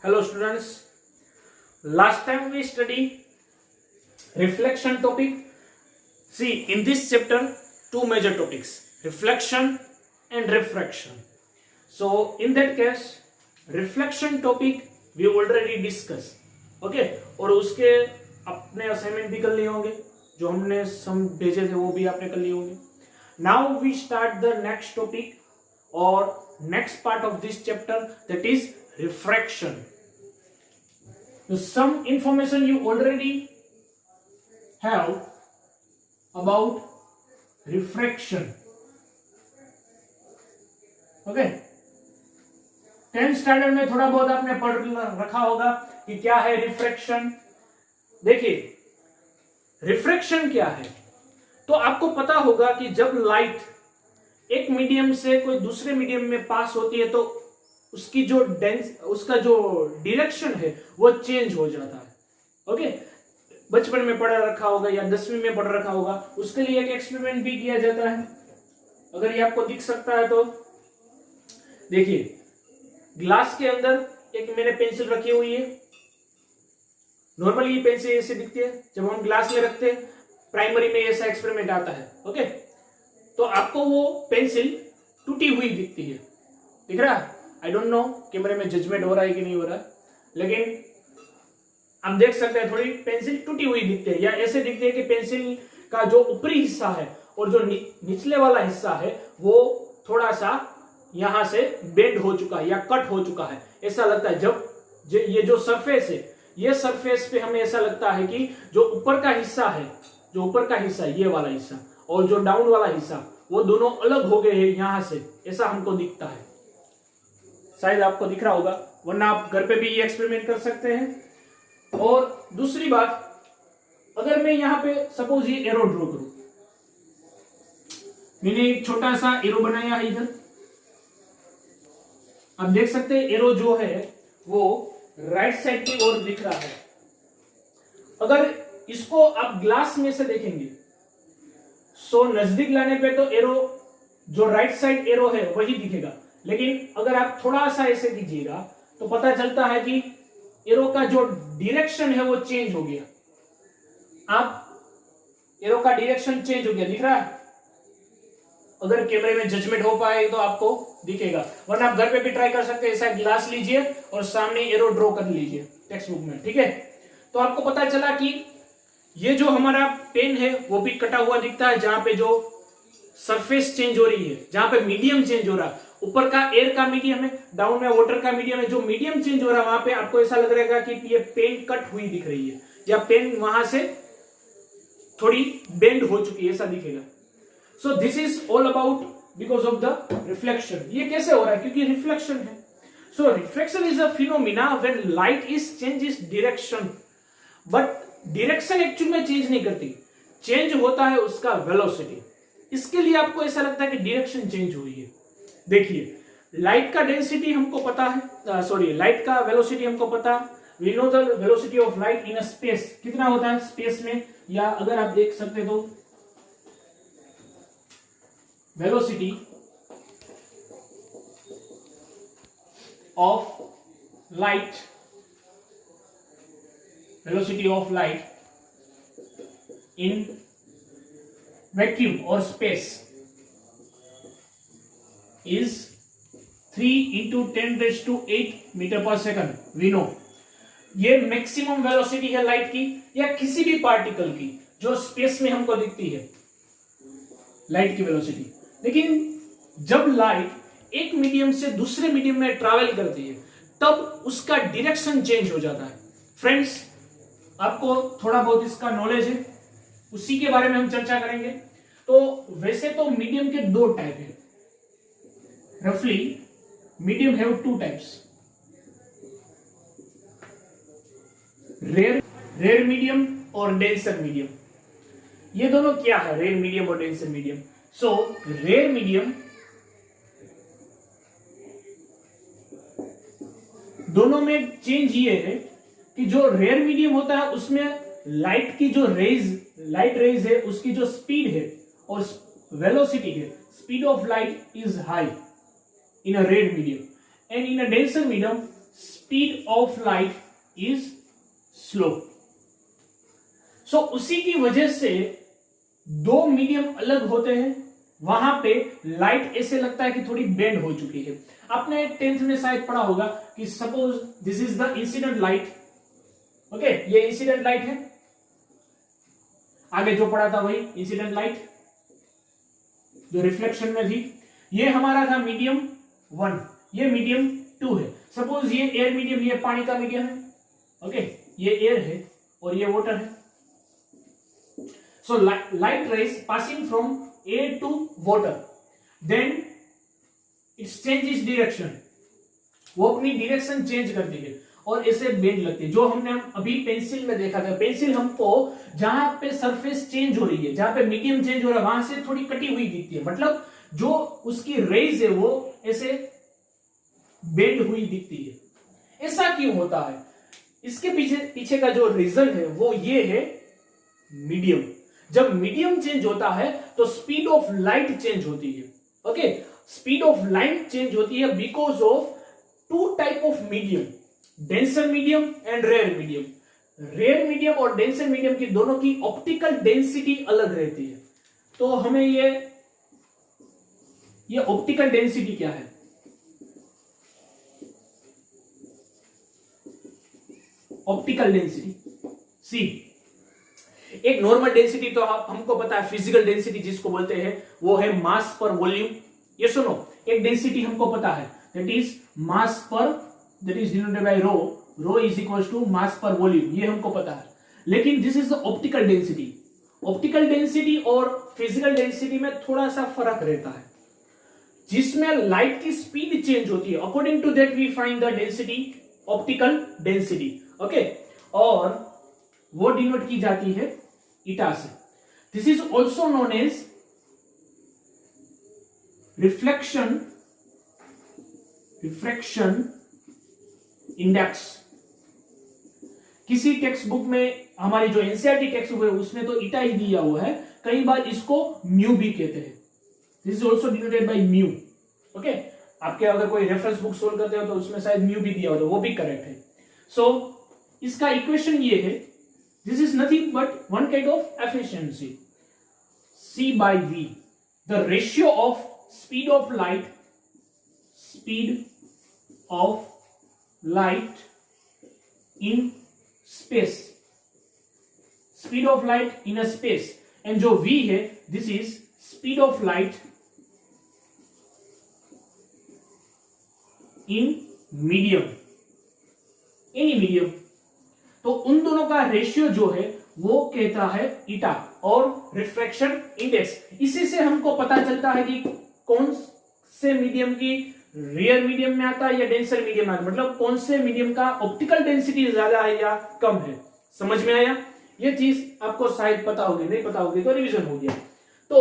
Hello students, last time we study reflection topic. See, in this chapter two major topics, reflection and refraction. So in that case reflection topic we already discussed, okay? और उसके अपने assignment भी कर लिए होंगे, जो हमने सम भेजे थे वो भी आपने कर लिए होंगे. Now we start the next topic or next part of this chapter, that is refraction. So some information you already have about refraction. Okay, 10th standard में थोड़ा बहुत आपने पढ़ रखा होगा कि क्या है रिफ्रैक्शन. देखिए रिफ्रैक्शन क्या है, तो आपको पता होगा कि जब लाइट एक मीडियम से कोई दूसरे मीडियम में पास होती है तो उसकी जो उसका जो डायरेक्शन है वो चेंज हो जाता है. ओके, बचपन में पढ़ा रखा होगा या 10वीं में पढ़ रखा होगा. उसके लिए एक एक्सपेरिमेंट भी किया जाता है. अगर ये आपको दिख सकता है तो देखिए, ग्लास के अंदर एक मैंने पेंसिल रखी हुई है. नॉर्मली ये पेंसिल ऐसे दिखती है, जब हम ग्लास में रखते हैं प्राइमरी में ऐसा एक्सपेरिमेंट आता है. ओके, तो आपको वो पेंसिल टूटी हुई दिखती है. दिख रहा है? आई डोंट नो कैमरे में जजमेंट हो रहा है कि नहीं हो रहा है, लेकिन आप देख सकते हैं थोड़ी पेंसिल टूटी हुई दिखती है, या ऐसे दिखती है कि पेंसिल का जो ऊपरी हिस्सा है और जो निचले वाला हिस्सा है वो थोड़ा सा यहां से बेंड हो चुका है या कट हो चुका है. ऐसा लगता है जब ये जो सरफेस है, ये सरफेस पे हमें ऐसा लगता है कि जो ऊपर का हिस्सा है, जो ऊपर का हिस्सा ये वाला हिस्सा और जो डाउन वाला हिस्सा वो दोनों अलग हो गए हैं यहां से, ऐसा हमको दिखता है. शायद आपको दिख रहा होगा, वरना आप घर पे भी ये एक्सपेरिमेंट कर सकते हैं. और दूसरी बात, अगर मैं यहां पे सपोज ये एरो ड्रॉ करूं, मैंने एक छोटा सा एरो बनाया है इधर. आप देख सकते हैं एरो जो है वो राइट साइड की ओर दिख रहा है. अगर इसको आप ग्लास में से देखेंगे सो नजदीक लाने पे तो एरो जो राइट साइड एरो है वही दिखेगा, लेकिन अगर आप थोड़ा सा ऐसे कीजिएगा तो पता चलता है कि एरो का जो डायरेक्शन है वो चेंज हो गया. आप एरो का डायरेक्शन चेंज हो गया, दिख रहा है? अगर कैमरे में जजमेंट हो पाए तो आपको दिखेगा, वरना आप घर पे भी ट्राई कर सकते हैं. ऐसा ग्लास लीजिए और सामने एरो ड्रॉ कर लीजिए टेक्स्ट बुक में, ठीक है? तो आपको पता चला कि ये जो हमारा पेन है वो भी कटा हुआ दिखता है, जहां पे जो सरफेस चेंज हो रही है, जहां पे मीडियम चेंज हो रहा है. ऊपर का एयर का मीडियम है, डाउन में वाटर का मीडियम है. जो मीडियम चेंज हो रहा है वहां पे आपको ऐसा लग रहेगा कि ये पेन कट हुई दिख रही है, या पेन वहां से थोड़ी बेंड हो चुकी है, ऐसा दिखेगा. So this is all about because of the reflection. ये कैसे हो रहा है? क्योंकि रिफ्लेक्शन है. So reflection is a phenomena when light is change its direction, but direction actual में चेंज नहीं करती, चेंज होता है उसका वेलोसिटी. इसके लिए आपको ऐसा लगता है कि डायरेक्शन चेंज हुई है. देखिए, लाइट का डेंसिटी हमको पता है, सॉरी लाइट का वेलोसिटी हमको पता है. We know the velocity of light in a space. कितना होता है स्पेस में, या अगर आप देख सकते तो velocity of light, velocity of light in vacuum or space is 3 into 10 raised to 8 metre per second. We know ये मैक्सिमम वेलोसिटी है लाइट की या किसी भी पार्टिकल की जो स्पेस में हमको दिखती है, लाइट की वेलोसिटी. लेकिन जब लाइट एक मीडियम से दूसरे मीडियम में ट्रैवल करती है तब उसका डायरेक्शन चेंज हो जाता है. फ्रेंड्स, आपको थोड़ा बहुत इसका नॉलेज है, उसी के बारे में हम चर्चा करेंगे. तो वैसे तो मीडियम के दो टाइप है. रफली medium have two types, rare medium और डेंसर मीडियम. ये दोनों क्या है, रेयर मीडियम और denser medium? So rare medium दोनों में चेंज ये है कि जो रेयर मीडियम होता है उसमें लाइट की जो लाइट रेज है उसकी जो स्पीड है और वेलोसिटी है, speed of light is high in a red medium, and in a denser medium speed of light is slow. So उसी की वजह से दो मीडियम अलग होते हैं, वहां पे लाइट ऐसे लगता है कि थोड़ी बेंड हो चुकी है। आपने 10th में शायद पढ़ा होगा कि suppose this is the incident light, okay, ये इंसिडेंट लाइट है, आगे जो पढ़ा था वही इंसिडेंट लाइट जो रिफ्लेक्शन में थी। ये हमारा था मीडियम 1, ये मीडियम 2 है। सपोज ये एयर मीडियम, ये पानी का मीडियम है, ओके, ये एयर है और ये वाटर है। So light rays passing from air to water, then it's change its direction, वो अपनी डायरेक्शन चेंज करती है और ऐसे बेंड लगती है। जो हमने अभी पेंसिल में देखा था, पेंसिल हमको जहां पे सरफेस चेंज हो रही है, जहां पे मीडियम चेंज हो रहा है, वहां से थोड़ी कटी हुई दिखती है, मतलब जो उसकी रेज है वो ऐसे बेंड हुई दिखती है। ऐसा क्यों होता है? इसके पीछे का जो रीजन है वो ये है मीडियम। जब मीडियम चेंज होता है तो स्पीड ऑफ लाइट चेंज होती है, okay, speed of light change होती है because of two type of medium, denser medium and rare medium. Rare medium और डेंसर मीडियम की दोनों की ऑप्टिकल डेंसिटी अलग रहती है। तो हमें ये ऑप्टिकल डेंसिटी क्या है? ऑप्टिकल डेंसिटी सी, एक नॉर्मल डेंसिटी तो हमको पता है, फिजिकल डेंसिटी जिसको बोलते हैं वो है मास पर वॉल्यूम। ये सुनो, एक डेंसिटी हमको पता है, that is mass per, that is denoted by rho, rho is equal to mass per volume, ये हमको पता है। लेकिन this is the optical density. Optical density और फिजिकल डेंसिटी में थोड़ा सा फर्क रहता है, जिसमें लाइट की स्पीड चेंज होती है, according to that we find the density, optical density, okay, और वो डिनोट की जाती है ईटा से। This is also known as reflection index. किसी टेक्स्ट बुक में, हमारी जो एनसीईआरटी टेक्स्ट बुक है उसमें तो ईटा ही दिया हुआ है, कई बार इसको म्यू भी कहते हैं। This is also denoted by mu, okay. आपके अगर कोई रेफरेंस बुक सोल्व करते हो तो उसमें शायद म्यू भी दिया होता है, वो भी करेक्ट है। सो इसका इक्वेशन ये है, this is nothing but one kind of efficiency, C by V, the ratio of speed of light in space, speed of light in a space, and जो V है, this is speed of light in medium, any medium। तो उन दोनों का ratio जो है वो कहता है ईटा और रिफ्रैक्शन इंडेक्स। इसी से हमको पता चलता है कि कौन से मीडियम की रियर मीडियम में आता है या डेंसर मीडियम में आता है, मतलब कौन से मीडियम का ऑप्टिकल डेंसिटी ज्यादा है या कम है। समझ में आया? ये चीज आपको शायद पता होगी, नहीं पता होगी तो रिवीजन हो गया। तो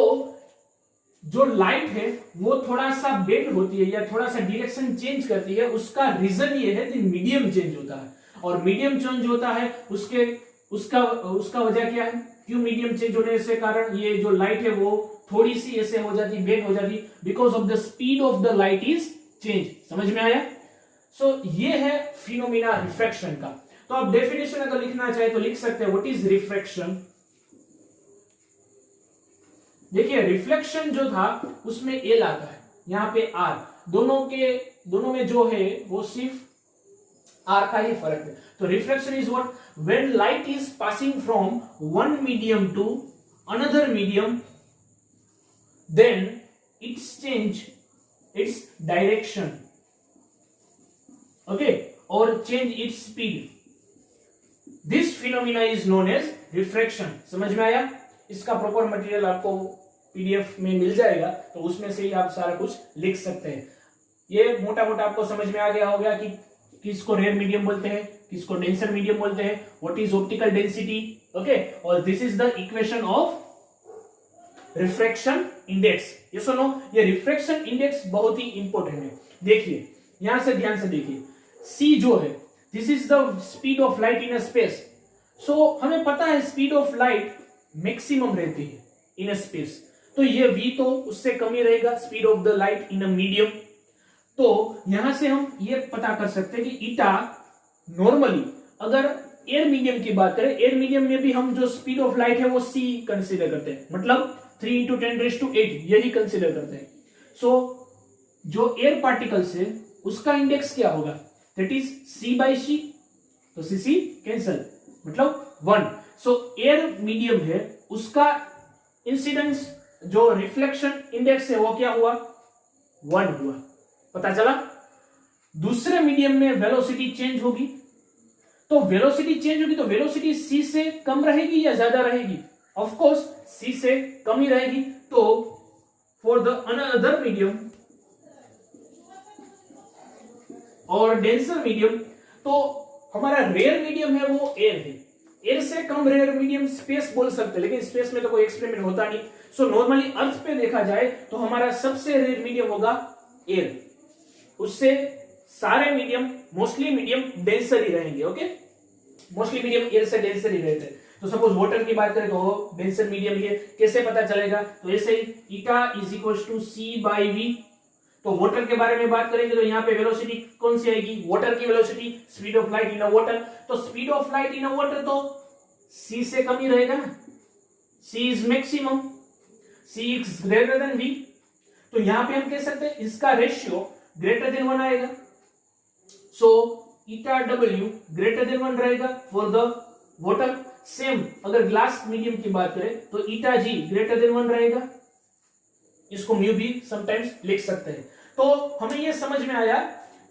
जो लाइट है वो थोड़ा सा बेंड होती है या थोड़ा सा डायरेक्शन चेंज करती है, उसका रीजन ये है कि मीडियम चेंज होता है, और मीडियम चेंज होता है उसका वजह क्या है? क्यों मीडियम चेंज होने से कारण ये जो लाइट है वो थोड़ी सी ऐसे हो जाती, बेंड हो जाती, because of the speed of the light is change. समझ में आया? सो ये है फिनोमिना रिफ्रैक्शन का। तो आप डेफिनेशन अगर लिखना चाहे तो लिख सकते हैं, व्हाट इज रिफ्रैक्शन। देखिए रिफ्लेक्शन जो था उसमें एल आता है, यहां पे आर, दोनों में जो है वो सिर्फ आर का ही फर्क है। तो reflection is what, when light is passing from one medium to another medium, then it's change its direction, okay, और change its speed. This phenomena is known as refraction. समझ में आया? इसका प्रॉपर मटेरियल आपको पीडीएफ में मिल जाएगा, तो उसमें से ही आप सारा कुछ लिख सकते हैं। ये मोटा मोटा आपको समझ में आ गया होगा कि किसको रेयर मीडियम बोलते हैं, किसको डेंसर मीडियम बोलते हैं, what is optical density, okay, और this is the equation of refraction index. ये सुनो, ये रिफ्रैक्शन इंडेक्स बहुत ही इंपॉर्टेंट है। देखिए यहां से ध्यान से देखिए, सी जो है this is the speed of light in a space. So हमें पता है स्पीड ऑफ लाइट मैक्सिमम रहती है इन अ स्पेस, तो ये v तो उससे कम ही रहेगा, speed of the light in a medium. तो यहां से हम ये पता कर सकते हैं कि ईटा नॉर्मली अगर एयर मीडियम की बात करें, एयर मीडियम में भी हम जो स्पीड ऑफ लाइट है वो c कंसीडर करते हैं, मतलब 3 × 10⁸ यही कंसीडर करते हैं। सो जो एयर पार्टिकल्स है उसका इंडेक्स क्या होगा, दैट इज c/c, तो c कैंसल, मतलब 1। सो एयर मीडियम है उसका इंसिडेंस जो रिफ्लेक्शन इंडेक्स है वो क्या हुआ, 1 हुआ, पता चला। दूसरे मीडियम में वेलोसिटी चेंज होगी, तो वेलोसिटी चेंज होगी तो वेलोसिटी c से कम रहेगी या ज्यादा रहेगी, ऑफ कोर्स c से कम ही रहेगी। तो फॉर द अनदर मीडियम और डेंसर मीडियम, तो हमारा रेयर मीडियम है वो एयर है, एयर से कम रेयर मीडियम स्पेस बोल सकते हैं, लेकिन स्पेस में तो कोई एक्सपेरिमेंट होता नहीं। सो नॉर्मली अर्थ पे देखा जाए तो हमारा सबसे रेयर मीडियम होगा एयर, उससे सारे मीडियम मोस्टली मीडियम डेंसर ही रहेंगे। ओके, मोस्टली मीडियम एयर से डेंसर ही रहते हैं। तो सपोज वाटर की बात करें तो वो डेंसर मीडियम ही है, कैसे पता चलेगा, तो ऐसे ही eta is equal to c/v। तो वाटर के बारे में बात करेंगे तो यहाँ पे वेलोसिटी कौन सी आएगी, वाटर की velocity, speed of light in a water, तो speed of light in a water तो c से कम ही रहेगा ना, c is maximum, c is greater than v। तो यहां पे हम कह सकते हैं इसका रेशियो ग्रेटर देन 1 आएगा। सो ईटा w ग्रेटर देन 1 रहेगा फॉर द वाटर। सेम अगर ग्लास मीडियम की बात करें तो ईटा g ग्रेटर देन 1 रहेगा, इसको म्यू भी समटाइम्स लिख सकते हैं। तो हमें यह समझ में आया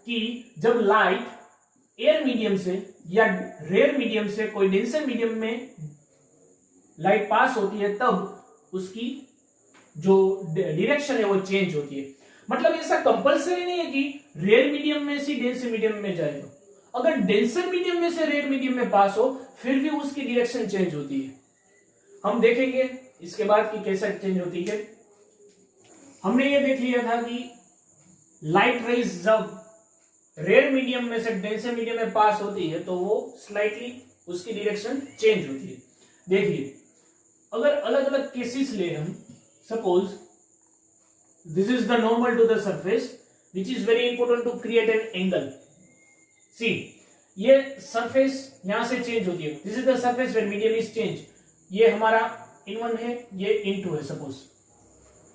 कि जब लाइट एयर मीडियम से या रेयर मीडियम से कोई डेंसर मीडियम में लाइट पास होती है तब उसकी जो डायरेक्शन है वो चेंज होती है। मतलब ऐसा कंपलसरी नहीं है कि रेयर मीडियम में से डेंसर मीडियम में जाएगा, अगर डेंसर मीडियम में से रेयर मीडियम में पास हो फिर भी उसकी डायरेक्शन चेंज होती है। हम देखेंगे इसके बाद कि कैसे चेंज होती है। हमने ये देख लिया था कि लाइट रेज जब रेयर मीडियम में से डेंसर मीडियम में पास होती है तो वो स्लाइटली उसकी डायरेक्शन चेंज होती है। देखिए अगर अलग अलग केसेस ले हम, suppose this is the normal to the surface which is very important to create an angle. See ये सरफेस यहां से चेंज होती है, this is the surface when medium is change. ये हमारा in1 है, ये in2 है, suppose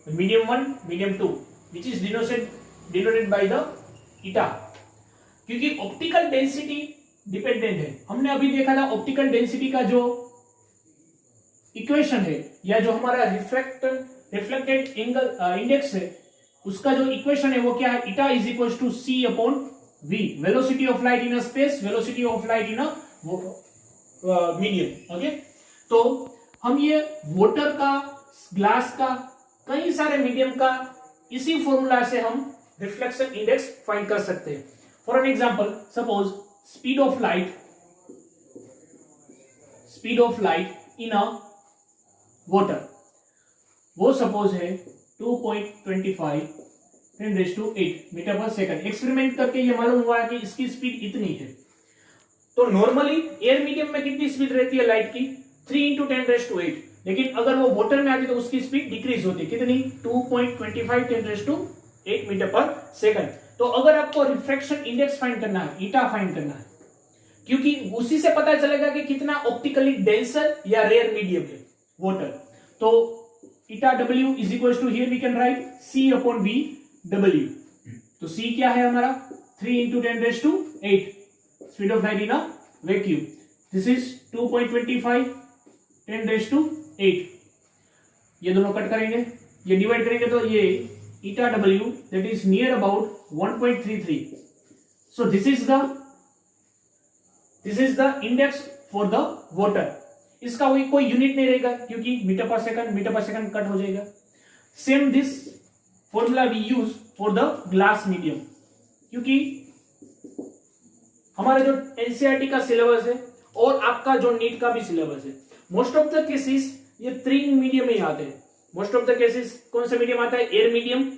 medium 1 medium 2 which is denoted by the eta, क्योंकि ऑप्टिकल डेंसिटी डिपेंडेंट है। हमने अभी देखा था ऑप्टिकल डेंसिटी का जो इक्वेशन है या जो हमारा रिफ्लेक्टेड एंगल इंडेक्स है उसका जो इक्वेशन है वो क्या है, eta is equal to c/v, velocity of light in a space, velocity of light in a medium. Okay, तो हम ये वाटर का, ग्लास का, कई सारे मीडियम का इसी फॉर्मूला से हम रिफ्लेक्शन इंडेक्स फाइंड कर सकते हैं। For an example, suppose speed of light in a water, वो सपोज है 2.25 10⁸ मीटर पर सेकंड। एक्सपेरिमेंट करके ये मालूम हुआ है कि इसकी स्पीड इतनी है। तो नॉर्मली एयर मीडियम में कितनी स्पीड रहती है लाइट की, 3 × 10⁸, लेकिन अगर वो वाटर में आती तो उसकी स्पीड डिक्रीज होती है, कितनी, 2.25 10⁸ मीटर पर सेकंड। तो अगर आपको रिफ्रैक्शन इंडेक्स फाइंड करना है, ईटा फाइंड करना है, क्योंकि उसी से पता चलेगा कि कितना ऑप्टिकली डेंसर या रेयर मीडियम है वाटर। तो eta w is equal to, here we can write c/v w। तो c क्या है हमारा, 3 × 10⁸ speed of light in a vacuum, this is 2.25 10⁸। ये दोनों कट करेंगे, ये डिवाइड करेंगे तो ये ईटा w that is near about 1.33। So this is the index for the water. इसका कोई यूनिट नहीं रहेगा क्योंकि मीटर पर सेकंड कट हो जाएगा। Same this formula we use for the glass medium, क्योंकि हमारा जो एनसीईआरटी का सिलेबस है और आपका जो नीट का भी सिलेबस है, मोस्ट ऑफ द केसेस ये 3 मीडियम ही आते हैं। मोस्ट ऑफ द केसेस कौन सा मीडियम आता है, एयर मीडियम,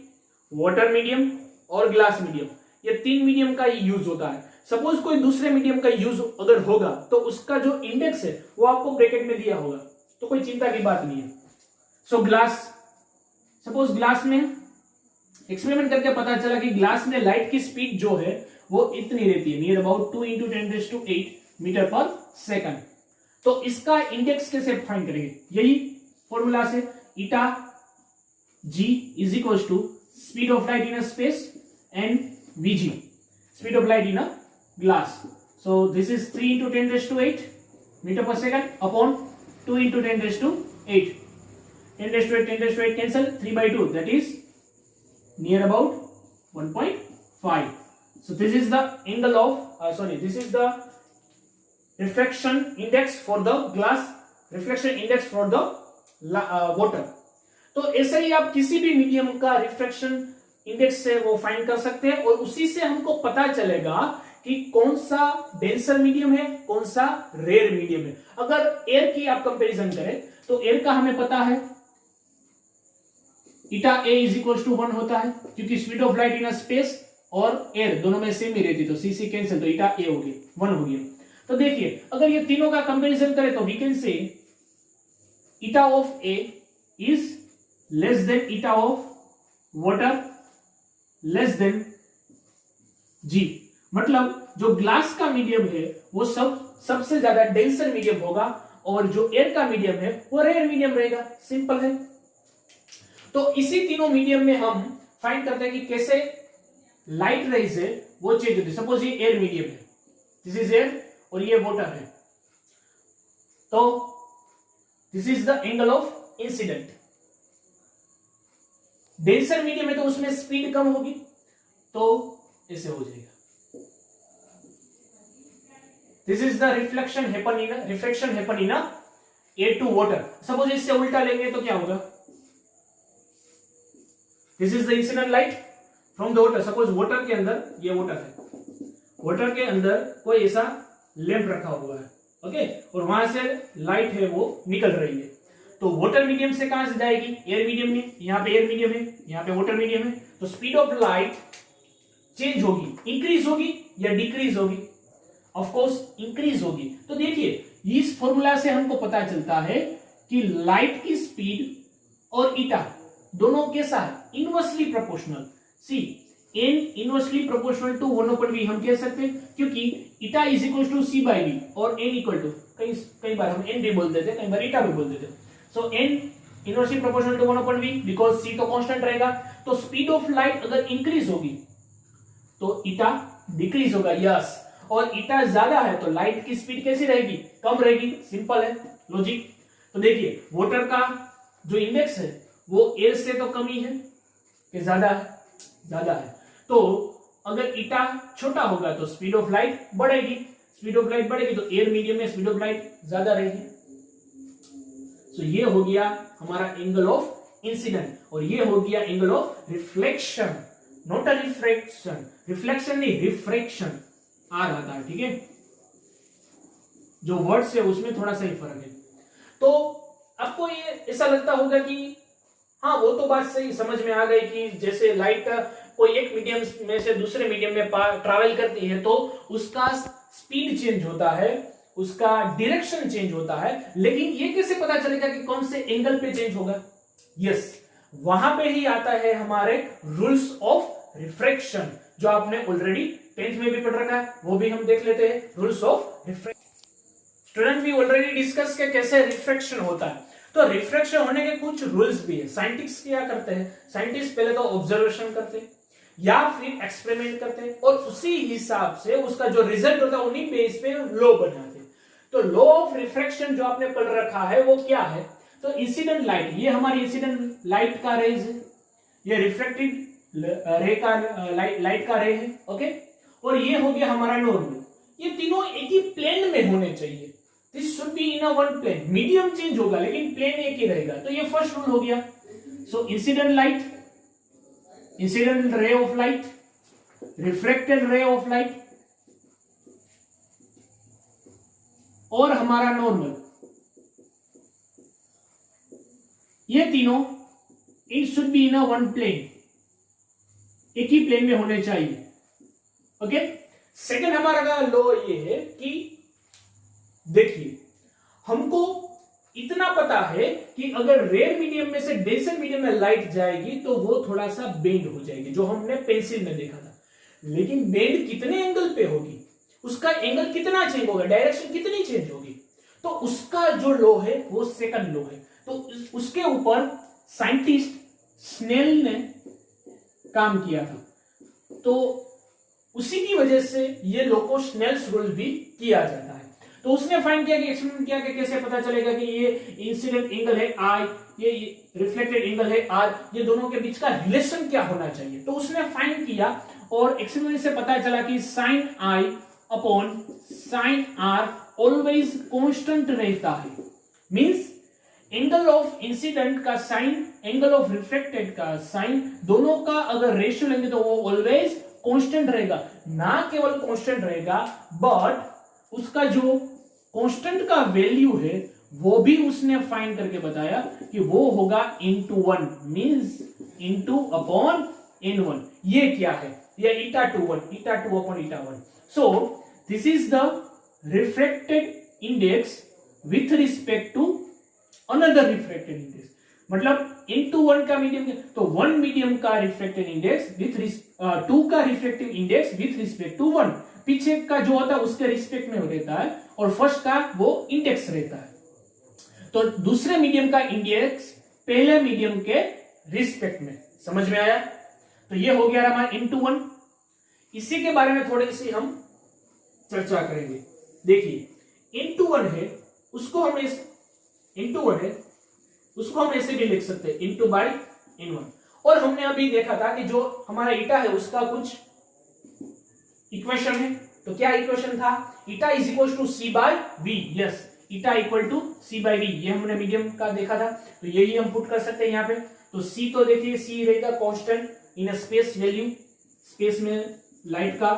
वाटर मीडियम और ग्लास मीडियम, ये 3 मीडियम का ही यूज होता है। सपोज कोई दूसरे मीडियम का यूज अगर होगा तो उसका जो इंडेक्स है वो आपको ब्रैकेट में दिया होगा, तो कोई चिंता की बात नहीं है। सो सपोज ग्लास में एक्सपेरिमेंट करके पता चला कि ग्लास में लाइट की स्पीड जो है वो इतनी रहती है, near about 2 × 10⁸ metre per second. तो इसका इंडेक्स कैसे फाइंड करेंगे, यही फॉर्मूला से, eta G is equal to speed of light in a space and VG, speed of light in a glass. So this is 3 × 10⁸ metre per second upon 2 × 10⁸। 10⁸ cancel, 3/2, that is near about 1.5. So this is the angle of this is the refraction index for the glass, reflection index for the water. तो ऐसे ही आप किसी भी medium का refraction index से वो find कर सकते हैं, और उसी से हमको पता चलेगा कि कौन सा डेंसर मीडियम है, कौन सा रेयर मीडियम है। अगर एयर की आप कंपैरिजन करें तो एयर का हमें पता है ईटा ए इज इक्वल टू 1 होता है, क्योंकि speed of light in a space और एयर दोनों में सेम ही रहती, तो सी सी कैंसिल, तो ईटा ए हो गया 1 हो गया। तो देखिए अगर ये तीनों का कंपैरिजन करें तो we can say eta of A is less than eta of water less than G. मतलब जो ग्लास का मीडियम है वो सबसे ज्यादा डेंसर मीडियम होगा, और जो एयर का मीडियम है वो रेयर मीडियम रहेगा, सिंपल है। तो इसी तीनों मीडियम में हम फाइंड करते हैं कि कैसे लाइट रेज है वो चेंज होती है। सपोज ये एयर मीडियम है, दिस इज एयर और ये वाटर है, तो this is the angle of incident. Denser medium है तो उसमें स्पीड कम होगी, तो ऐसे हो जाएगा। This is the reflection happen in air to water. Suppose इससे उल्टा लेंगे तो क्या होगा, this is the incident light from the water. Suppose water के अंदर, ये वाटर है, वाटर के अंदर कोई ऐसा लैंप रखा हुआ है, ओके, और वहां से लाइट है वो निकल रही है, तो वाटर मीडियम से कहां से जाएगी, एयर मीडियम में। यहाँ पे एयर मीडियम है, यहाँ पे वाटर मीडियम है, तो स्पीड ऑफ लाइट चेंज होगी, इंक्रीज होगी या डिक्रीज होगी, ऑफ कोर्स इंक्रीज होगी। तो देखिए इस फॉर्मूला से हमको पता चलता है कि लाइट की स्पीड और ईटा दोनों कैसा है, inversely proportional. C N inversely proportional to 1/v हम कह सकते हैं, क्योंकि eta is equal to C by V, और एन इक्वल टू कई बार हम एन भी बोल देते, कई बार ईटा भी बोल देते। So n inversely proportional to 1/v, because C तो कांस्टेंट रहेगा। तो स्पीड ऑफ लाइट अगर इंक्रीज होगी तो ईटा डिक्रीज होगा, यस, और ईटा ज्यादा है तो लाइट की स्पीड कैसी रहेगी, कम रहेगी, सिंपल है लॉजिक। तो देखिए वाटर का जो इंडेक्स है वो एयर से तो कम ही है कि ज्यादा है, ज्यादा है। तो अगर ईटा छोटा होगा तो स्पीड ऑफ लाइट बढ़ेगी, स्पीड ऑफ लाइट बढ़ेगी तो एयर मीडियम में स्पीड ऑफ लाइट ज्यादा रहेगी। तो ये हो गया हमारा एंगल ऑफ इंसिडेंट, और ये हो गया angle of reflection, not a refraction, reflection नहीं रिफ्रैक्शन आ रहा था, ठीक है, जो वर्ड्स है उसमें थोड़ा सा ही फर्क है। तो आपको ये ऐसा लगता होगा कि हाँ वो तो बात सही समझ में आ गई कि जैसे लाइट कोई एक मीडियम में से दूसरे मीडियम में ट्रैवल करती है तो उसका स्पीड चेंज होता है, उसका डायरेक्शन चेंज होता है, लेकिन ये कैसे पता चलेगा कि कौन से एंगल पे चेंज होगा। यस, वहां पे ही आता है हमारे रूल्स ऑफ रिफ्रैक्शन, जो आपने ऑलरेडी 10th में भी पढ़ रखा है, वो भी हम देख लेते हैं। रूल्स ऑफ रिफ्रैक्शन स्टूडेंट भी ऑलरेडी डिस्कस किया कैसे रिफ्रैक्शन होता है। तो रिफ्रैक्शन होने के कुछ रूल्स भी है। साइंटिस्ट क्या करते हैं, साइंटिस्ट पहले तो ऑब्जर्वेशन करते हैं या फिर एक्सपेरिमेंट करते हैं, और उसी हिसाब से उसका जो रिजल्ट होता है उन्हीं बेस पे लॉ बनाते हैं। तो लॉ ऑफ रिफ्रैक्शन जो आपने पढ़ रखा है वो क्या है, तो इंसिडेंट लाइट, ये हमारी इंसिडेंट लाइट का रेज है, ये रिफ्रैक्टेड रे का लाइट का रे है, ओके, और ये हो गया हमारा नॉर्मल। ये तीनों एक ही प्लेन में होने चाहिए, this should be in a one plane. Medium change होगा लेकिन प्लेन एक ही रहेगा, तो ये फर्स्ट रूल हो गया। So incident light, incident ray of light, refracted ray of light और हमारा नॉर्मल, ये तीनों it should be in a one plane, एक ही प्लेन में होने चाहिए, ओके। सेकंड हमारा लॉ ये है कि देखिए हमको इतना पता है कि अगर रेयर मीडियम में से डेंसर मीडियम में लाइट जाएगी तो वो थोड़ा सा बेंड हो जाएगी, जो हमने पेंसिल में देखा था। लेकिन बेंड कितने एंगल पे होगी, उसका एंगल कितना चेंज होगा, डायरेक्शन कितनी चेंज होगी, तो उसका जो लॉ है वो सेकंड लॉ है। तो उसके ऊपर साइंटिस्ट स्नेल ने काम किया था, तो उसी की वजह से ये लॉ को स्नेल्स रूल भी किया जाता है। तो उसने फाइंड किया कि एक्सपेरिमेंट किया कि कैसे पता चलेगा कि ये इंसिडेंट एंगल है आई, ये रिफ्लेक्टेड एंगल है आर, ये दोनों के बीच का रिलेशन क्या होना चाहिए। तो उसने फाइंड किया और एक्सपेरिमेंट से पता चला कि sine I upon sine R always constant रहता है। मींस एंगल ऑफ इंसिडेंट का साइन, एंगल ऑफ रिफ्लेक्टेड का साइन, दोनों का अगर रेशियो लेंगे तो वो ऑलवेज कांस्टेंट रहेगा। ना केवल कांस्टेंट रहेगा बट उसका जो कांस्टेंट का वैल्यू है वो भी उसने फाइंड करके बताया कि वो होगा into 1, means into upon n1। ये क्या है, ये eta2 upon eta1। So this is the reflected index with respect to another reflected index. मतलब इनटू 1 का मीडियम, तो 1 मीडियम का रिफ्लेक्टेड इंडेक्स विथ 2 का reflective index with respect to 1। पीछे का जो होता है उसके रिस्पेक्ट में रहता है और फर्स्ट का वो इंडेक्स रहता है। तो दूसरे मीडियम का इंडेक्स पहले मीडियम के रिस्पेक्ट में। समझ में आया? तो ये हो गया हमारा इनटू 1। इसी के बारे में थोड़ी सी हम चर्चा करेंगे। देखिए इनटू 1 है, उसको हम ऐसे भी लिख सकते हैं इनटू बाई इन 1। और हमने अभी देखा था कि जो हमारा ईटा है उसका कुछ इक्वेशन है। तो क्या इक्वेशन था? Eta is equal to C by V. Yes, eta equal to C by V, ये हमने मीडियम का देखा था। तो यही हम पुट कर सकते हैं यहाँ पे। तो सी तो देखिए सी रहेगा constant in space value, space में लाइट का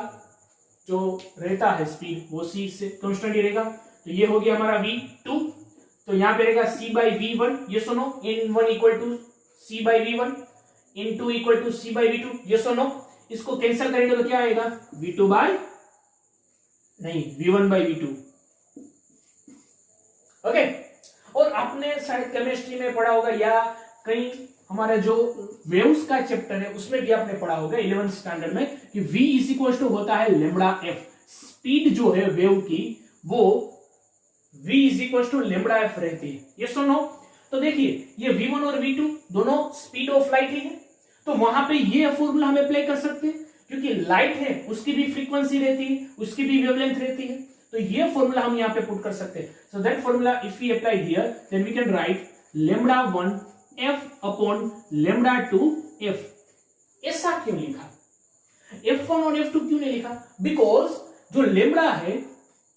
जो रहता है स्पीड वो सी से कांस्टेंट ही रहेगा। तो ये हो गया हमारा v2। तो यहाँ पे रहेगा c बाई v1, ये सुनो, n1 equal to c by v1, n2 equal to c by v2, ये सुनो। इसको कैंसिल करेंगे तो क्या आएगा? v2 बाई नहीं v1 बाई v2। ओके। और आपने शायद केमिस्ट्री में पढ़ा होगा या कहीं हमारा जो वेव्स का चैप्टर है उसमें भी आपने पढ़ा होगा 11th स्टैंडर्ड में कि v इज इक्वल टू होता है लेमड़ा एफ। स्पीड जो है वेव की वो v is equal to lambda F रहती है, ये सुनो। तो देखिए ये v1 और v2 दोनों स्पीड ऑफ लाइट ही है, तो वहां पे ये फॉर्मूला हम अप्लाई कर सकते हैं क्योंकि लाइट है उसकी भी फ्रीक्वेंसी रहती है, उसकी भी वेवलेंथ रहती है। तो ये फॉर्मूला हम यहाँ पे पुट कर सकते हैं। So that formula if we apply here then we can write lambda 1 f upon lambda 2 f। ऐसा क्यों लिखा? f1 और f2 क्यों नहीं लिखा? बिकॉज जो लेमड़ा है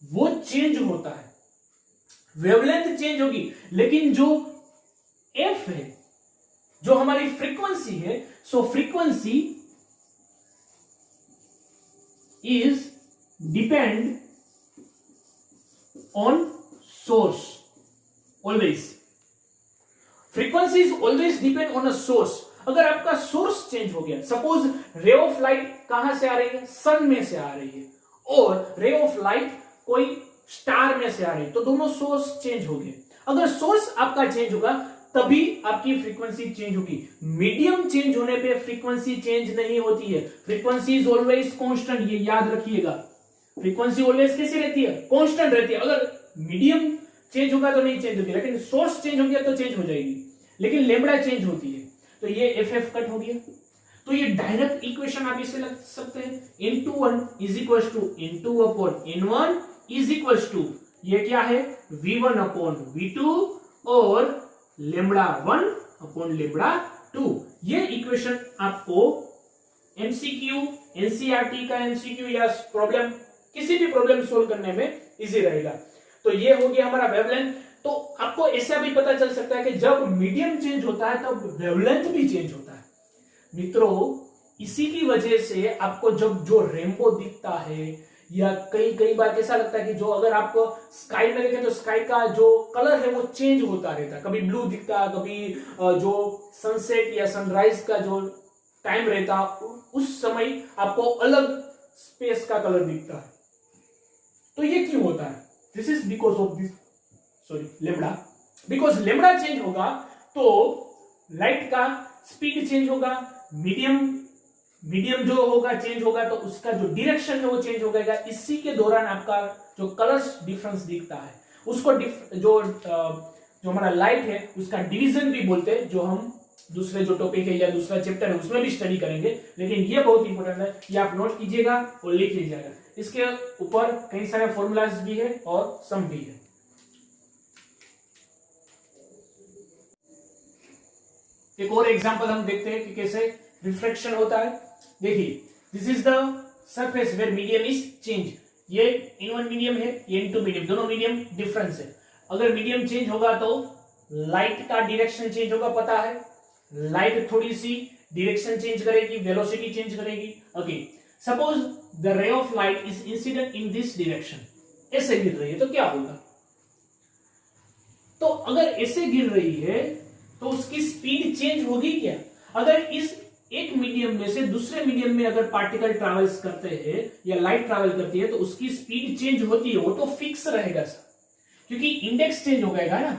वो चेंज होता है, वेवलेंथ चेंज होगी, लेकिन जो f है जो हमारी फ्रीक्वेंसी है, so frequency is depend on source always. Frequency is always depend on a source. अगर आपका सोर्स चेंज हो गया, सपोज रे ऑफ लाइट कहां से आ रही है? सन में से आ रही है, और रे ऑफ लाइट कोई स्टार में से आ रही है, तो दोनों सोर्स चेंज हो गए। अगर सोर्स आपका चेंज होगा तभी आपकी फ्रीक्वेंसी चेंज होगी। मीडियम चेंज होने पे फ्रीक्वेंसी चेंज नहीं होती है। फ्रीक्वेंसी इज ऑलवेज कांस्टेंट, ये याद रखिएगा। फ्रीक्वेंसी ऑलवेज कैसी रहती है? कांस्टेंट रहती है। अगर मीडियम चेंज होगा तो नहीं चेंज होगी, लेकिन सोर्स चेंज हो गया तो चेंज हो जाएगी, लेकिन लेमड़ा चेंज होती है। तो ये एफ एफ कट हो गया। तो ये डायरेक्ट इक्वेशन आप इसे लग सकते हैं, n2 is equal to n2 upon n1 is equal to, ये क्या है? v1 अपॉन v2 और लेमड़ा 1 अपॉन लेमड़ा 2। ये इक्वेशन आपको एमसीक्यू, एनसीईआरटी का एमसीक्यू या प्रॉब्लम, किसी भी प्रॉब्लम सोल्व करने में इजी रहेगा। तो ये हो गया हमारा वेवलेंथ। तो आपको ऐसा भी पता चल सकता है कि जब मीडियम चेंज होता है तब वेवलेंथ भी चेंज होता है। मित्रों, इसी की वजह से आपको जब जो रेनबो दिखता है या कई बार कैसा लगता है कि जो अगर आप स्काई में देखें तो स्काई का जो कलर है वो चेंज होता रहता है, कभी ब्लू दिखता है, कभी जो सनसेट या सनराइज का जो टाइम रहता उस समय आपको अलग स्पेस का कलर दिखता है। तो ये क्यों होता है? This is because of this lambda. Because lambda change होगा तो लाइट का स्पीड चेंज होगा, मीडियम मीडियम जो होगा चेंज होगा तो उसका जो डायरेक्शन है वो चेंज हो जाएगा। इसी के दौरान आपका जो कलर्स डिफरेंस दिखता है उसको जो हमारा लाइट है उसका डिवीजन भी बोलते हैं, जो हम दूसरे जो टॉपिक है या दूसरा चैप्टर है उसमें भी स्टडी करेंगे। लेकिन ये बहुत इंपॉर्टेंट है, ये आप नोट कीजिएगा और लिख लीजिएगा। इसके ऊपर कई सारे फॉर्मूलाज भी है और सम भी है। एक और एग्जांपल हम देखते हैं कि कैसे रिफ्रैक्शन होता है। देखिए, this is the surface where medium is change. ये इन1 मीडियम है, ये इन2 मीडियम, दोनों मीडियम डिफरेंस है। अगर मीडियम चेंज होगा तो लाइट का डायरेक्शन चेंज होगा, पता है। लाइट थोड़ी सी डायरेक्शन चेंज करेगी, वेलोसिटी चेंज करेगी। ओके, सपोज द रे of light is incident in this direction, ऐसे गिर रही है तो क्या होगा? तो अगर ऐसे गिर रही है तो उसकी स्पीड चेंज होगी क्या? अगर इस एक मीडियम में से दूसरे मीडियम में अगर पार्टिकल ट्रैवल्स करते हैं या लाइट ट्रैवल करती है तो उसकी स्पीड चेंज होती है, वो तो फिक्स रहेगा सर, क्योंकि इंडेक्स चेंज हो जाएगा ना।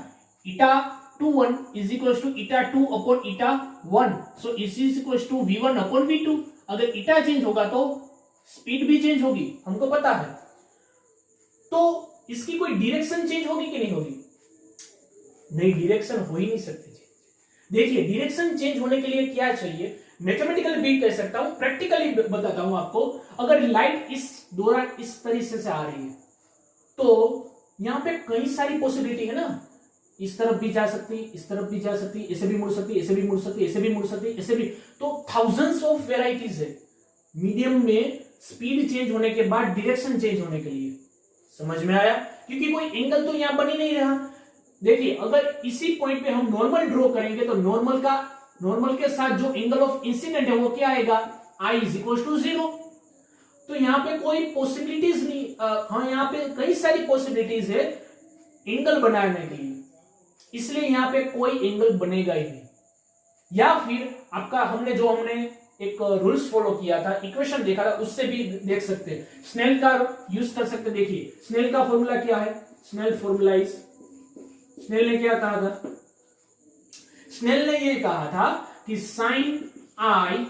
eta21 is equal to eta2 upon eta1, so is equal to v1 upon v2। अगर eta चेंज होगा तो स्पीड भी चेंज होगी, हमको पता है। तो इसकी कोई डायरेक्शन चेंज होगी कि नहीं होगी? नहीं, डायरेक्शन हो ही नहीं सकती। देखिए, डायरेक्शन चेंज होने के लिए क्या चाहिए? मैथमेटिकली भी कह सकता हूं, प्रैक्टिकली बताता हूं आपको। अगर लाइट इस दौरान इस तरीके से आ रही है तो यहां पे कई सारी पॉसिबिलिटी है ना, इस तरफ भी जा सकती, इस तरफ भी जा सकती, ऐसे भी मुड़ सकती, ऐसे भी मुड़ सकती, ऐसे भी मुड़ सकती, ऐसे भी। तो थाउजेंड्स ऑफ वेराइटीज है मीडियम में स्पीड चेंज होने के बाद डायरेक्शन चेंज होने के लिए। समझ में आया? क्योंकि कोई एंगल तो यहां बन ही नहीं रहा। देखिए, अगर इसी पॉइंट पे हम नॉर्मल ड्रॉ करेंगे तो नॉर्मल के साथ जो एंगल ऑफ इंसिडेंट है वो क्या आएगा? I is equal to 0। तो यहाँ पे कोई पॉसिबिलिटीज नहीं, हाँ यहाँ पे कई सारी पॉसिबिलिटीज है एंगल बनाने के लिए, इसलिए यहाँ पे कोई एंगल बनेगा ही नहीं। या फिर आपका हमने एक रूल्स फॉलो किया था, इक्वेशन देखा था, उससे भी देख सकते हैं। स्नेल का यूज कर सकते। देखिए, स्नेल का फॉर्मूला क्या है? स्नेल ने क्या कहा था? स्नेल ने ये कहा था कि sine I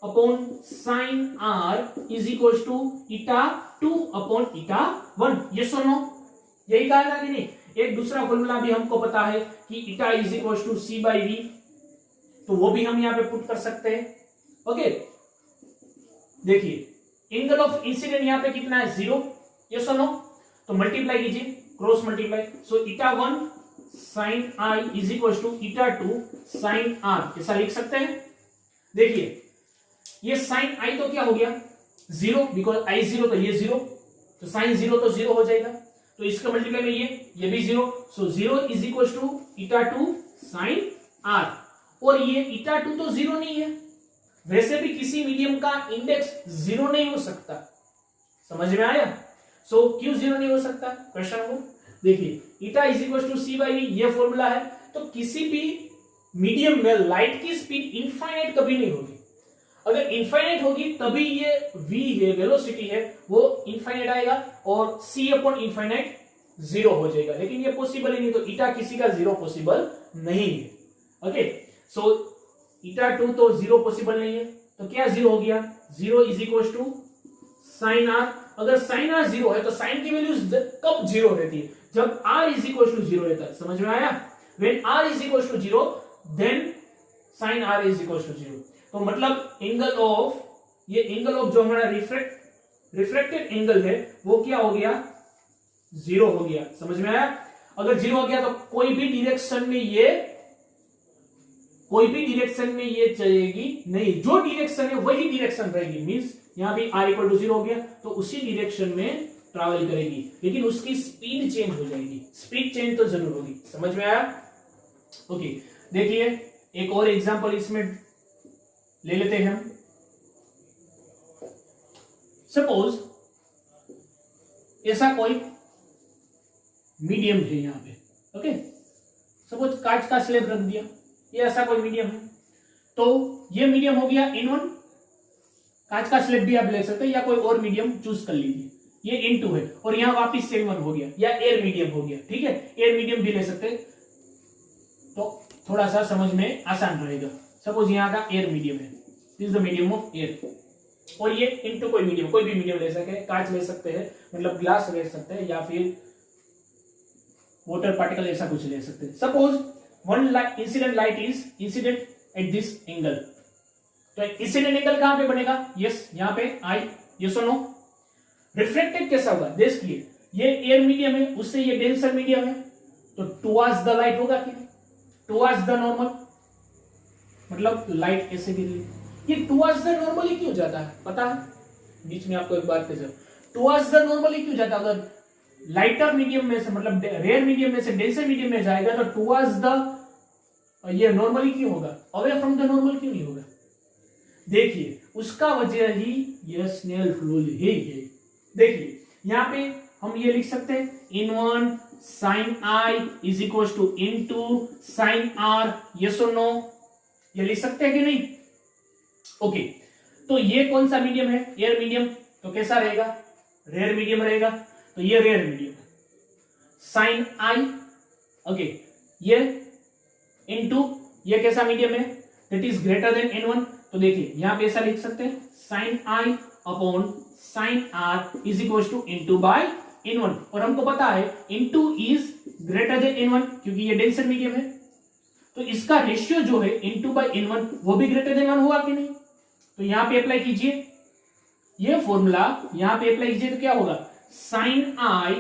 upon sine R is equal to eta2 upon eta1। ये सुनो, यही कहा था कि नहीं? एक दूसरा फॉर्मूला भी हमको पता है कि eta is equal to c by v, तो वो भी हम यहां पे पुट कर सकते हैं। ओके, देखिए, एंगल ऑफ इंसिडेंट यहां पे कितना है? 0। ये सुनो, तो मल्टीप्लाई कीजिए, cross multiply. So eta1 sine I is equal to eta2 sine R, ऐसा लिख सकते हैं। देखिए, ये साइन आई तो क्या हो गया? 0, बिकॉज आई 0 तो ये 0, तो साइन 0 तो 0 हो जाएगा। तो इसका मल्टीप्लाई में ये भी 0, so 0 is equal to eta2 sine R. और ये eta2 तो 0 नहीं है, वैसे भी किसी मीडियम का इंडेक्स 0 नहीं हो सकता। समझ में आया? सो क्यों 0 नहीं हो सकता? क्वेश्चन हो, देखिए, eta is equal to c by v, ये फॉर्मूला है। तो किसी भी मीडियम में लाइट की स्पीड इनफाइनाइट कभी नहीं होगी। अगर इनफाइनाइट होगी तभी ये v है, वेलोसिटी है, वो इनफाइनाइट आएगा और c अपॉन इनफाइनाइट 0 हो जाएगा। लेकिन ये पॉसिबल ही नहीं, तो eta किसी का 0 पॉसिबल नहीं है। ओके, सो eta2 तो 0 पॉसिबल नहीं है, तो क्या 0 हो गया? 0 is equal to sine R. अगर साइन आर 0 है तो साइन की वैल्यू कब 0 रहती है? जब r इज इक्वल टू 0 रहता है। समझ में आया? When r is equal to 0 then sine r is equal to 0। तो मतलब एंगल ऑफ जो हमारा रिफ्रैक्टेड एंगल है वो क्या हो गया? 0 हो गया। समझ में आया? अगर 0 हो गया तो कोई भी डायरेक्शन में ये चलेगी नहीं, जो डायरेक्शन है वही डायरेक्शन रहेगी। मींस यहां भी r इक्वल टू 0 हो गया तो उसी डायरेक्शन में ट्रैवल करेगी, लेकिन उसकी स्पीड चेंज हो जाएगी। स्पीड चेंज तो जरूर होगी। समझ में आया? ओके, देखिए, एक और एग्जांपल इसमें ले लेते हैं हम। सपोज ऐसा कोई मीडियम है यहां पे। ओके, सपोज कांच का स्लैब रख दिया, ये ऐसा कोई मीडियम है, तो ये मीडियम हो गया N1। कांच का स्लैब भी आप ले सकते हैं या कोई और मीडियम चूज कर लीजिए। ये N2 है और यहां वापिस N1 हो गया या एयर मीडियम हो गया। ठीक है, एयर मीडियम भी ले सकते हैं तो थोड़ा सा समझ में आसान रहेगा। सपोज यहां का एयर मीडियम है, this is the medium of air. और ये इनटू कोई मीडियम, कोई भी मीडियम ले सकते हैं, कांच ले सकते हैं, मतलब ग्लास ले सकते हैं, या फिर वाटर पार्टिकल ऐसा कुछ ले सकते हैं। Suppose one incident light is incident at this angle, तो इंसिडेंट एंगल कहां पे बनेगा? यस, यहां पे आई, यस और नो। रिफ्लेक्टेड कैसा होगा? देखिए ये एयर मीडियम है, उससे ये डेंसर मीडियम है, तो टुवर्ड्स द लाइट होगा कि नहीं? टुवर्ड्स द नॉर्मल, मतलब लाइट कैसे गिर रही है, ये टुवर्ड्स द नॉर्मल ही क्यों जाता है पता है? बीच में आपको एक बात कह, टुवर्ड्स द नॉर्मल ही क्यों जाता है? अगर लाइटर मीडियम में से, मतलब रेयर मीडियम में से डेंसर मीडियम में जाएगा, तो टुवर्ड्स द ये नॉर्मली क्यों होगा, अवे फ्रॉम द नॉर्मल क्यों नहीं होगा? देखिए उसका वजह ही ये स्नेल रूल है। देखिए यहां पे हम ये लिख सकते हैं in1 sin i is equal to into sin r, yes और नो, ये लिख सकते हैं कि नहीं? ओके, तो ये कौन सा मीडियम है? एयर मीडियम, तो कैसा रहेगा? रेयर मीडियम रहेगा, तो ये रेयर मीडियम है। साइन आई, ओके, ये इनटू ये कैसा मीडियम है? That is greater then n1, तो देखिए यहां पे ऐसा लिख सकते हैं sine I upon sine R is equal to into by n1, और हमको पता है n2 is greater then n1 क्योंकि ये डेंसर मीडियम है, तो इसका रेशियो जो है n2 बाय n1 वो भी ग्रेटर देन 1 हुआ कि नहीं? तो यहां पे अप्लाई कीजिए ये फॉर्मूला, यहां पे अप्लाई कीजिए तो क्या होगा? Sine I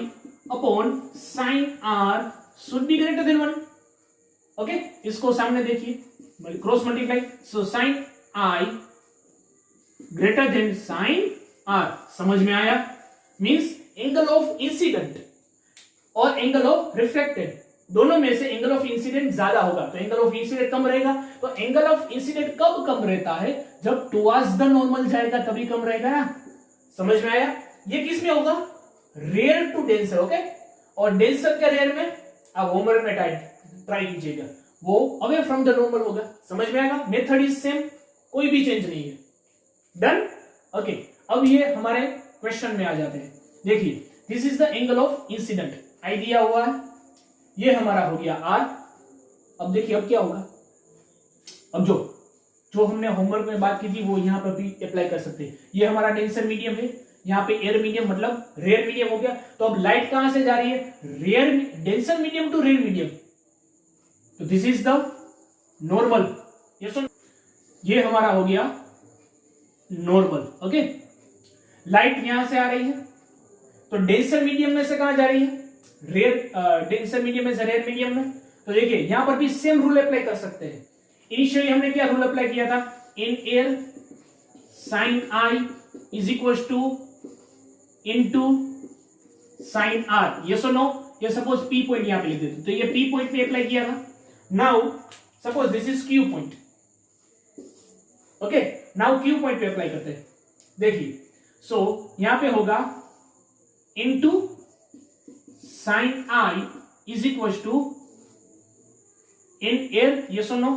upon sine R should be greater than 1। Okay, इसको सामने देखिए, cross multiply, so sine I greater than sine R, समझ में आया? मींस एंगल ऑफ इंसिडेंट और एंगल ऑफ रिफ्लेक्टेड दोनों में से एंगल ऑफ इंसिडेंट ज्यादा होगा, तो एंगल ऑफ इंसिडेंट कम रहेगा। तो एंगल ऑफ इंसिडेंट कब कम रहता है? जब टुवर्ड्स द नॉर्मल जाएगा तभी कम रहेगा ना, समझ में आया? ये किस में होगा? रेयर टू डेंसर, ओके, और डेंसर के रेयर में आप होमवर्क में ट्राई कीजिएगा, वो अवे फ्रॉम द नॉर्मल होगा, समझ में आएगा? मेथड इज सेम, कोई भी चेंज नहीं है। डन? ओके, अब ये हमारे क्वेश्चन में आ जाते हैं। देखिए this is the angle of incident, I दिया हुआ है, ये हमारा हो गया आर। अब देखिए अब क्या होगा, अब जो हमने होमवर्क में बात की थी वो यहां पर भी अप्लाई कर सकते हैं। ये हमारा डेंसर मीडियम है, यहाँ पे एयर मीडियम मतलब रेयर मीडियम हो गया, तो अब लाइट कहां से जा रही है? Rare denser medium to rare medium, तो दिस इज द नॉर्मल, ये हमारा हो गया नॉर्मल। ओके, लाइट यहां से आ रही है, तो डेंसर मीडियम में से कहां जा रही है? रेयर, डेंसर मीडियम में से रेयर मीडियम में। तो देखिए यहां पर भी सेम रूल अप्लाई कर सकते हैं। इनिशियली हमने क्या रूल अप्लाई किया था? In air sine I is equal to N two sine R, yes और नो? ये सपोज पी पॉइंट यहां पे लिख देते, तो ये पी पॉइंट पे अप्लाई किया था। Now suppose this is Q point, okay, now Q point पे अप्लाई करते हैं। देखिए सो यहां पे होगा N two sine I is equal to in air, yes और नो?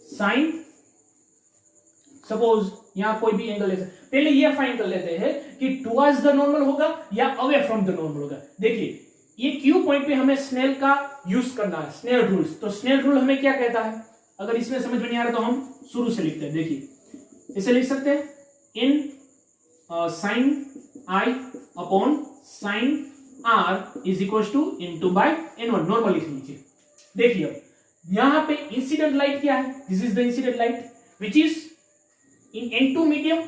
साइन, सपोज यहां कोई भी एंगल ले सकते, पहले ये फाइंड कर लेते हैं कि टुवर्ड्स द नॉर्मल होगा या अवे फ्रॉम द नॉर्मल होगा। देखिए ये क्यू पॉइंट पे हमें स्नेल का यूज करना है, स्नेल रूल्स। तो स्नेल रूल हमें क्या कहता है? अगर इसमें समझ में नहीं आ रहा तो हम शुरू से लिखते हैं। देखिए इसे लिख सकते हैं n sine I upon sine R is equal to into by n1, normal लिख लीजिए। देखिए अब यहां पे इंसिडेंट लाइट क्या है? This is the incident light which is in n2 medium.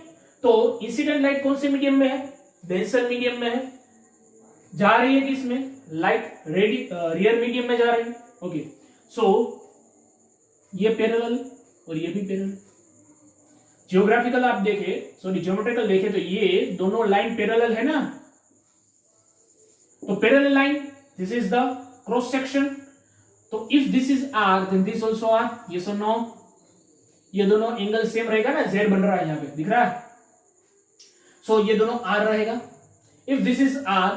तो इंसिडेंट लाइट कौन से मीडियम में है? डेंसर मीडियम में है। जा रही है किसमें? लाइट रियर मीडियम में जा रही है। ओके, सो ये पैरेलल और ये भी पैरेलल। जियोग्राफिकल आप देखें, सॉरी ज्योमेट्रिकल देखें तो ये दोनों लाइन पैरेलल है ना, तो parallel line, this is the cross section. तो if this is R then this also R, yes और नो? ये दोनों एंगल सेम रहेगा ना, जेड बन रहा है यहां पे, दिख रहा है? सो ये दोनों आर रहेगा। If this is R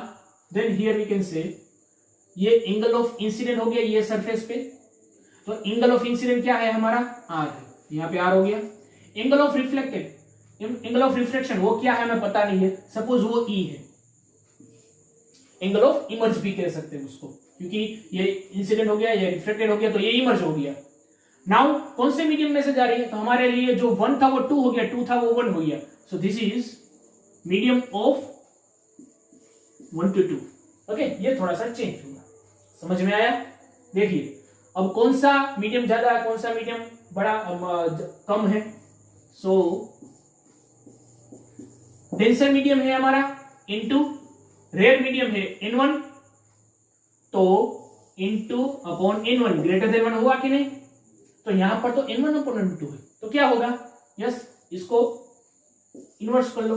then here we can say ये एंगल ऑफ इंसिडेंट हो गया ये सरफेस पे, तो एंगल ऑफ इंसिडेंट क्या है हमारा? आर है, यहां पे आर हो गया। Angle of reflected, angle of reflection वो क्या है हमें पता नहीं है, सपोज वो ई है। एंगल ऑफ इमर्ज भी कह सकते हैं उसको, क्योंकि ये इंसिडेंट हो गया, ये रिफ्लेक्टेड हो गया, तो ये इमर्ज हो गया। नाउ कौन से मीडियम में से जा रही है? तो हमारे लिए जो 1 था वो 2 हो गया, 2 था वो 1 हो गया। सो this is medium of 1 to 2। Okay, ये थोड़ा सा चेंज हुआ, समझ में आया? देखिए अब कौन सा मीडियम ज्यादा है, कौन सा मीडियम बड़ा कम है। सो डेंसर मीडियम है हमारा इनटू रेयर मीडियम है N1, तो into upon N1 greater than 1 हुआ कि नहीं? तो यहां पर तो N1 अपॉन N2 है, तो क्या होगा? यस, इसको इनवर्स कर लो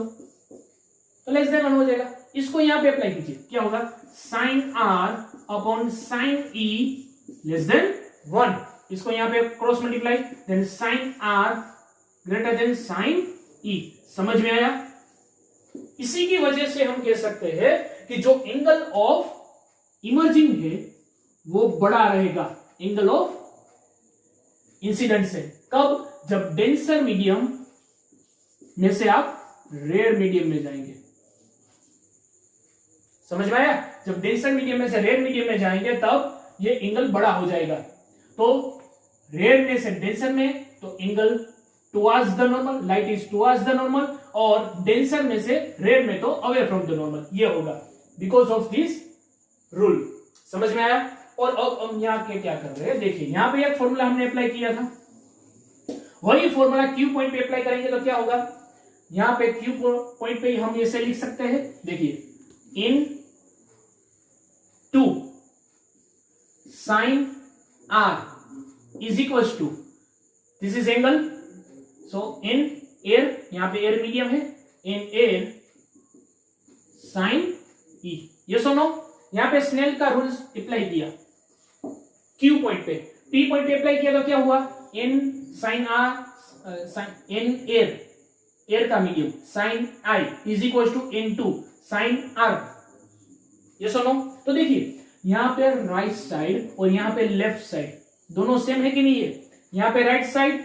तो लेस देन 1 हो जाएगा। इसको यहां पे अप्लाई कीजिए, क्या होगा? Sine R upon sine E less than 1। इसको यहां पे cross multiply, then sine R greater than sine E। समझ में आया? इसी की वजह से हम कह सकते हैं कि जो एंगल ऑफ इमर्जिंग है वो बड़ा रहेगा एंगल ऑफ इंसिडेंट से। कब? जब डेंसर मीडियम में से आप रेयर मीडियम में जाएंगे। समझ में आया? जब डेंसर मीडियम में से रेयर मीडियम में जाएंगे तब ये एंगल बड़ा हो जाएगा। तो रेयर में से डेंसर में तो angle towards the normal, light is towards the normal, और डेंसर में से रेयर में तो अवे फ्रॉम द नॉर्मल, ये होगा बिकॉज ऑफ दिस रूल। समझ में आया? और अब हम यहां के क्या कर रहे हैं, देखिए यहां पे एक फॉर्मूला हमने अप्लाई किया था, वही फॉर्मूला क्यू पॉइंट पे अप्लाई करेंगे तो क्या होगा? यहां पे क्यू पॉइंट पे हम ऐसे लिख सकते हैं, देखिए n two sine R is equal to this is angle, so in air, यहां पे एयर मीडियम है, इन एयर साइन E। ये सुनो, यहां पे स्नेल का रूल्स अप्लाई किया क्यू पॉइंट पे, P पॉइंट पे अप्लाई किया तो क्या हुआ? In sine R in air का medium sine I is equal to N two sine R। ये सुनो, तो देखिए यहां पे राइट साइड और यहां पे लेफ्ट साइड दोनों सेम है कि नहीं है? यहां पे राइट साइड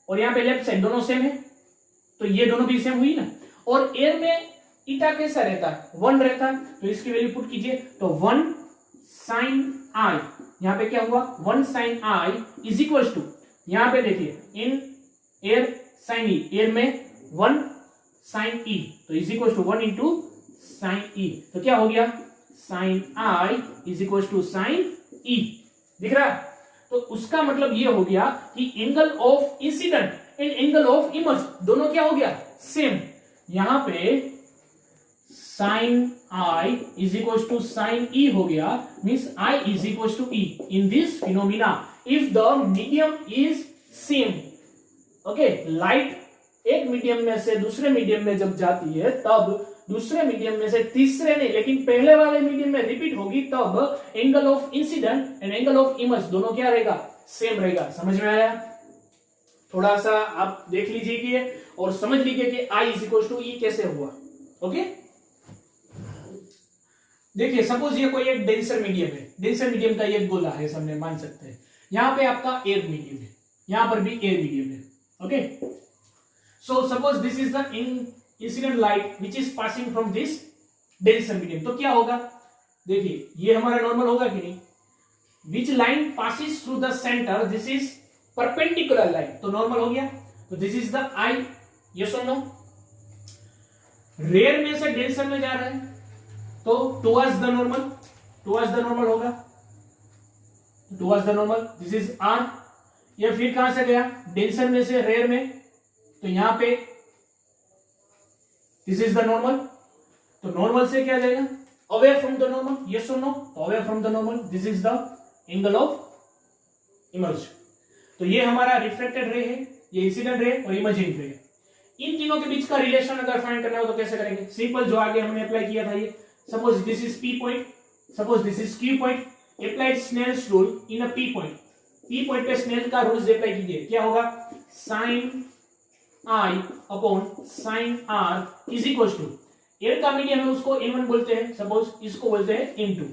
और यहां पे लेफ्ट साइड दोनों सेम है, तो ये दोनों भी सेम हुई ना। और एयर में ईटा कैसा रहता है? 1 रहता है, तो इसकी वैल्यू पुट कीजिए, तो 1 साइन I, यहां पे क्या हुआ? 1 sine I is equal to, यहां पे देखिए in air sine E, air में 1 साइन E, तो is equal to 1 into sine E, तो क्या हो गया? Sine I is equal to sine E। दिख रहा है? तो उसका मतलब ये हो गया कि angle of incident and angle of emerge दोनों क्या हो गया? सेम। यहां पे sine I is equal to sine E हो गया, means I is equal to E in this phenomena if the medium is same. Okay, light एक medium में से दूसरे मीडियम में जब जाती है तब दूसरे मीडियम में से तीसरे नहीं लेकिन पहले वाले मीडियम में रिपीट होगी, तब angle of incident and angle of emerge दोनों क्या रहेगा? सेम रहेगा। समझ में आया? थोड़ा सा आप देख लीजिए और समझ लीजिए कि I is equal to E कैसे हुआ। ओके, देखिए सपोज ये कोई एक डेंसर मीडियम है, डेंसर मीडियम का एक गोला है, हमने मान सकते हैं। यहां पे आपका एयर मीडियम है, यहां पर भी एयर मीडियम है। Okay, so suppose this is the incident light which is passing from this denser medium, तो क्या होगा? देखिए ये हमारा नॉर्मल होगा कि नहीं? Which line passes through the centre, this is perpendicular line, तो नॉर्मल हो गया, तो this is the I। Yes और नो? रेयर में से डेंसर में जा रहा है तो टुवर्ड्स द नॉर्मल होगा, towards the normal, this is R। या फिर कहां से गया? डेंसर में से रेयर में, तो यहां पे दिस इज द नॉर्मल, तो नॉर्मल से क्या जाएगा? Away from the normal. Yes और no? Away from the normal, this is the angle of emerge. तो ये हमारा रिफ्लेक्टेड रे है, ये इंसिडेंट रे और इमर्जिंग रे है। इन तीनों के बीच का रिलेशन अगर फाइंड करना हो तो कैसे करेंगे? सिंपल, जो आगे हमने अप्लाई किया था, ये suppose this is P point, suppose this is Q point, applied Snell's rule in a P point. P point पे स्नेल का रूल्स अप्लाई कीजिए, क्या होगा? Sine I upon sine R is equal to, air का medium है उसको N1 बोलते हैं, सपोज इसको बोलते हैं N2,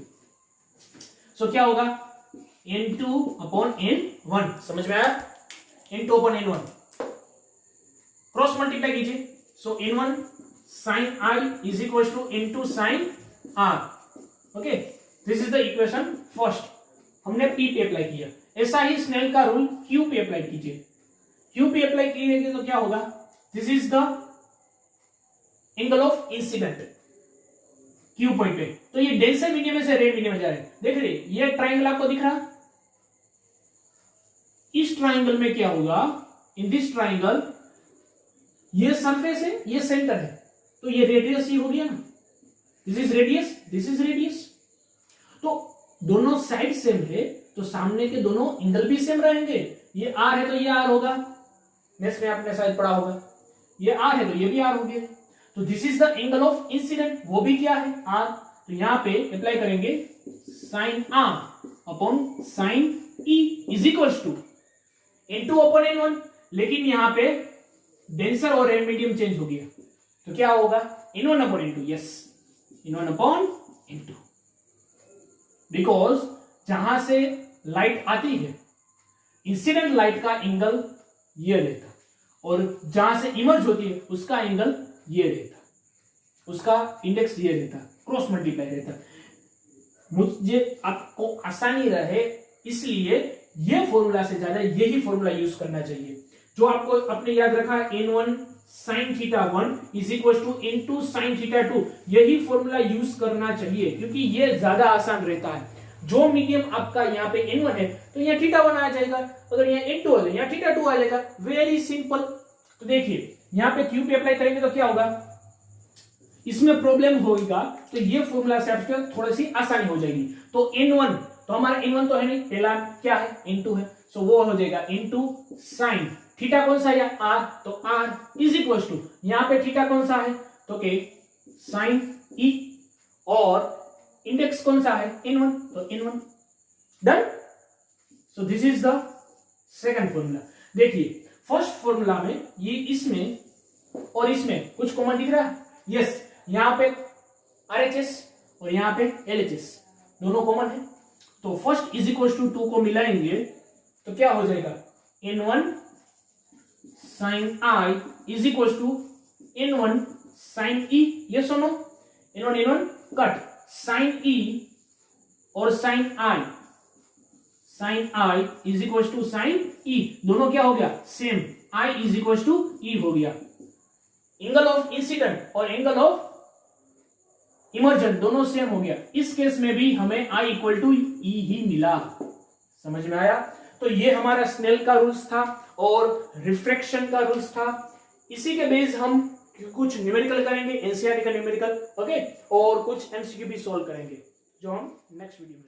सो क्या होगा? N2 upon N1। समझ में आया? N2 upon N1 cross multiply कीजिए, so N1 sine I is equal to N2 sine R। Okay, this is the equation first, हमने P पे अप्लाई किया। ऐसा ही स्नेल का रूल क्यू पे अप्लाई कीजिए। क्यू पे अप्लाई कीजिएगा तो क्या होगा, this is the angle of incident Q point पे। तो ये डेंसर मीडियम में से रेड मीडियम में जा रहे हैं। देख रहे ये ट्राइंगल आपको दिख रहा, इस ट्राइंगल में क्या होगा, इन दिस ट्राइंगल ये सरफेस है, ये सेंटर है, तो ये रेडियस ही हो गया ना, this is radius, this is radius. तो दोनों साइड सेम है तो सामने के दोनों एंगल भी सेम रहेंगे। ये आर है तो ये आर होगा, नेक्स्ट में आपने शायद पढ़ा होगा, ये आर है तो ये भी आर हो गया। तो this is the angle of incident, वो भी क्या है, आर। तो यहां पे अप्लाई करेंगे sine R upon sine E is equal to N2 upon N1। लेकिन यहां पे डेंसर और रेड मीडियम चेंज हो गया तो क्या होगा, N1 upon N2, yes N1 upon N2। Because जहां से लाइट आती है इंसिडेंट लाइट का एंगल ये रहता और जहां से इमर्ज होती है उसका एंगल ये रहता, उसका इंडेक्स ये रहता, क्रॉस मल्टीप्लाई रहता। मुझे आपको आसानी रहे इसलिए ये फॉर्मूला से ज्यादा यही फॉर्मूला यूज करना चाहिए, जो आपको अपने याद रखा N1 sin θ1 is equal to N2 sin θ2, यही फॉर्मूला यूज करना चाहिए क्योंकि ये ज्यादा आसान रहता है। जो मीडियम आपका यहाँ पे N1 है तो यहाँ θ1 आ जाएगा, अगर यहाँ N2 है यहाँ θ2 आ जाएगा, वेरी सिंपल। तो देखिए यहाँ पे क्यू पे अप्लाई करेंगे तो क्या होगा, इसमें प्रॉब्लम होगा तो ये फॉर्मूला से आपके थोड़ी सी आसानी हो जाएगी। तो N1 तो हमारा N1 तो है नहीं, पहला क्या है N2 है, सो वो हो जाएगा N2 sin थीटा कौन सा है R, तो R इज इक्वल टू यहाँ पे थीटा कौन सा है तो के sin E और इंडेक्स कौन सा है N1, तो N1 done. So this is the second formula. देखिए फर्स्ट फॉर्मूला में ये इसमें और इसमें कुछ कॉमन दिख रहा है, यस यहाँ पे RHS और यहाँ पे LHS दोनों कॉमन है। तो फर्स्ट इज इक्वल टू 2 को मिलाएंगे तो क्या हो जाएगा, N1 sin I is equal to N1 sin E, ये सुनो N1 N1 cut, sin E और sin I is equal to sin E, दोनों क्या हो गया same, I is equal to E हो गया। एंगल ऑफ इंसिडेंट और एंगल ऑफ इमर्जेंट दोनों सेम हो गया, इस केस में भी हमें I इक्वल टू E ही मिला। समझ में आया। तो ये हमारा स्नेल का रूल्स था और रिफ्रैक्शन का रूल्स था। इसी के बेस हम कुछ न्यूमेरिकल करेंगे, एनसीईआरटी का न्यूमेरिकल, ओके, और कुछ एमसीक्यू भी सॉल्व करेंगे जो हम नेक्स्ट वीडियो में